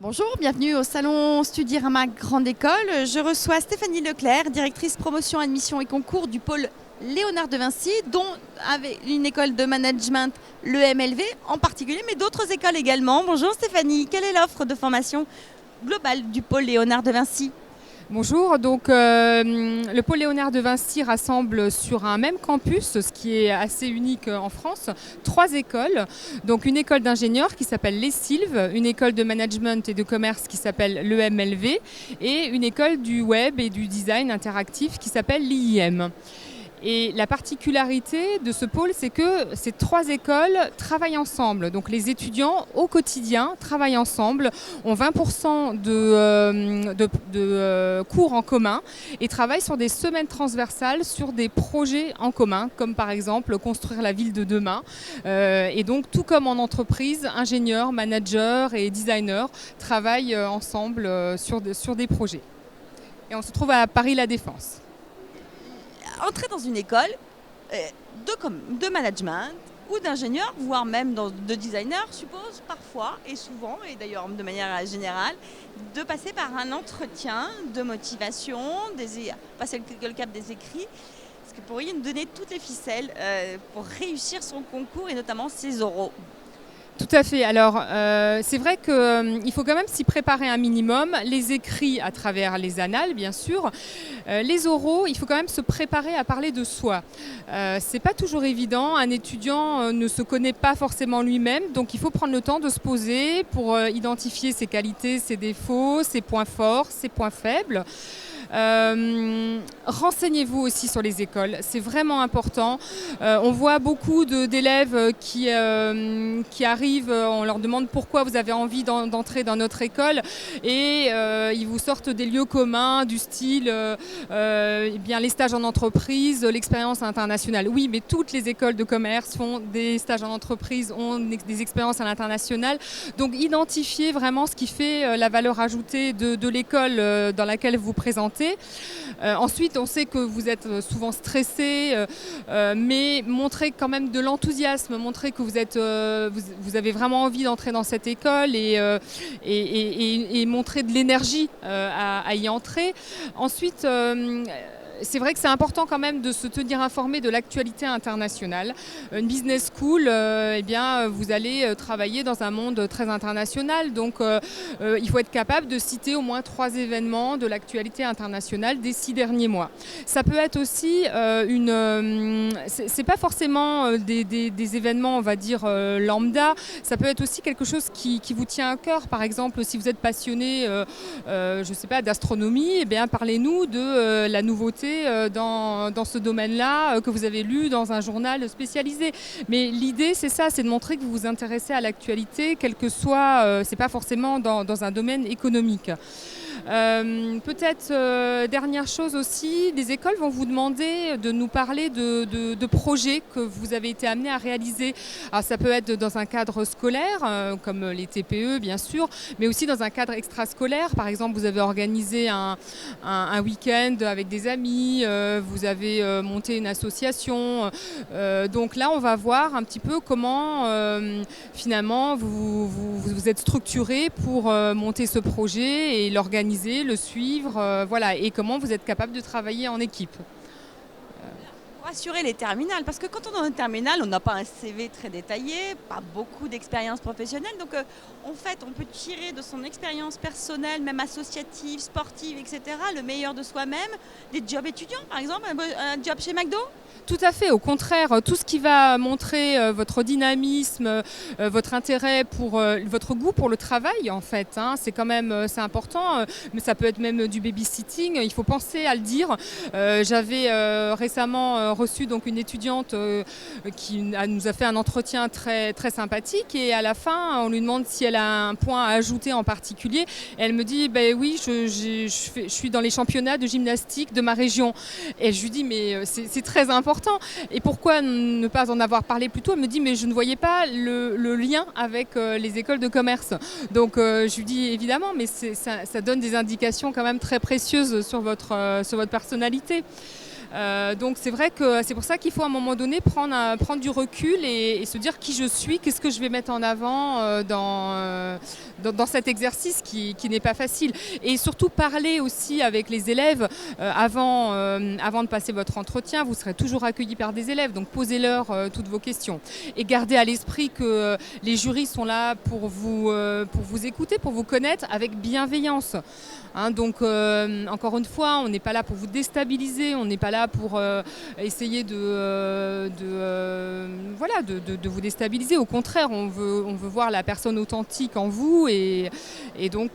Bonjour, bienvenue au salon Studyrama Grande École. Je reçois Stéphanie Leclerc, directrice promotion, admission et concours du pôle Léonard de Vinci, dont avec une école de management, l'EMLV en particulier, mais d'autres écoles également. Bonjour Stéphanie, quelle est l'offre de formation globale du pôle Léonard de Vinci ? Bonjour, le pôle Léonard de Vinci rassemble sur un même campus, ce qui est assez unique en France, 3 écoles. Donc une école d'ingénieurs qui s'appelle Les Sylves, une école de management et de commerce qui s'appelle l'EMLV et une école du web et du design interactif qui s'appelle l'IIM. Et la particularité de ce pôle, c'est que ces 3 écoles travaillent ensemble. Donc les étudiants au quotidien travaillent ensemble, ont 20% de cours en commun et travaillent sur des semaines transversales sur des projets en commun, comme par exemple construire la ville de demain. Et donc tout comme en entreprise, ingénieurs, managers et designers travaillent ensemble sur des projets. Et on se trouve à Paris La Défense. Entrer dans une école de management ou d'ingénieur, voire même de designer, suppose parfois et souvent, et d'ailleurs de manière générale, de passer par un entretien de motivation, passer le cap des écrits. Est-ce que vous pourriez nous donner toutes les ficelles pour réussir son concours et notamment ses oraux ? Tout à fait. Alors, c'est vrai qu'il faut quand même s'y préparer un minimum. Les écrits à travers les annales, bien sûr. Les oraux, il faut quand même se préparer à parler de soi. C'est pas toujours évident. Un étudiant ne se connaît pas forcément lui-même, donc il faut prendre le temps de se poser pour identifier ses qualités, ses défauts, ses points forts, ses points faibles. Renseignez-vous aussi sur les écoles, c'est vraiment important. On voit beaucoup d'élèves qui arrivent, on leur demande pourquoi vous avez envie d'entrer dans notre école et ils vous sortent des lieux communs du style bien les stages en entreprise, l'expérience internationale. Oui, mais toutes les écoles de commerce font des stages en entreprise, ont des expériences à l'international. Donc identifiez vraiment ce qui fait la valeur ajoutée de l'école dans laquelle vous vous présentez. Ensuite, on sait que vous êtes souvent stressé, mais montrez quand même de l'enthousiasme, montrez que vous avez vraiment envie d'entrer dans cette école et montrer de l'énergie à y entrer. Ensuite, c'est vrai que c'est important quand même de se tenir informé de l'actualité internationale. Une business school, vous allez travailler dans un monde très international. Donc, il faut être capable de citer au moins 3 événements de l'actualité internationale des 6 derniers mois. Ça peut être aussi c'est pas forcément des événements, on va dire, lambda. Ça peut être aussi quelque chose qui vous tient à cœur. Par exemple, si vous êtes passionné, je sais pas, d'astronomie, parlez-nous de la nouveauté dans ce domaine-là que vous avez lu dans un journal spécialisé. Mais l'idée, c'est ça, c'est de montrer que vous vous intéressez à l'actualité, quel que soit, c'est pas forcément dans un domaine économique. Peut-être dernière chose aussi, des écoles vont vous demander de nous parler de projets que vous avez été amenés à réaliser. Alors ça peut être dans un cadre scolaire, comme les TPE bien sûr, mais aussi dans un cadre extrascolaire. Par exemple, vous avez organisé un week-end avec des amis, vous avez monté une association. Donc là, on va voir un petit peu comment finalement vous êtes structuré pour monter ce projet et l'organiser, le suivre, et comment vous êtes capable de travailler en équipe. Pour assurer les terminales, parce que quand on est en terminale, on n'a pas un CV très détaillé, pas beaucoup d'expérience professionnelle, donc en fait, on peut tirer de son expérience personnelle, même associative, sportive, etc., le meilleur de soi-même, des jobs étudiants, par exemple, un job chez McDo. Tout à fait, au contraire, tout ce qui va montrer votre dynamisme, votre intérêt pour votre goût pour le travail en fait, c'est quand même c'est important, mais ça peut être même du babysitting, il faut penser à le dire. J'avais récemment reçu donc une étudiante qui nous a fait un entretien très, très sympathique et à la fin on lui demande si elle a un point à ajouter en particulier et elle me dit oui, je suis dans les championnats de gymnastique de ma région et je lui dis mais c'est très important. Et pourquoi ne pas en avoir parlé plus tôt ? Elle me dit mais je ne voyais pas le lien avec les écoles de commerce. Donc je lui dis évidemment, mais ça donne des indications quand même très précieuses sur votre personnalité. Donc c'est vrai que c'est pour ça qu'il faut à un moment donné prendre du recul et se dire qui je suis, qu'est-ce que je vais mettre en avant dans cet exercice qui n'est pas facile. Et surtout parler aussi avec les élèves avant de passer votre entretien. Vous serez toujours accueillis par des élèves, donc posez-leur toutes vos questions. Et gardez à l'esprit que les jurys sont là pour vous écouter, pour vous connaître avec bienveillance. Donc encore une fois, on n'est pas là pour vous déstabiliser, on n'est pas là pour essayer de vous déstabiliser. Au contraire, on veut voir la personne authentique en vous et donc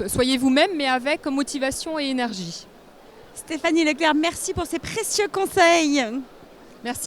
soyez vous-même mais avec motivation et énergie. Stéphanie Leclerc, merci pour ces précieux conseils.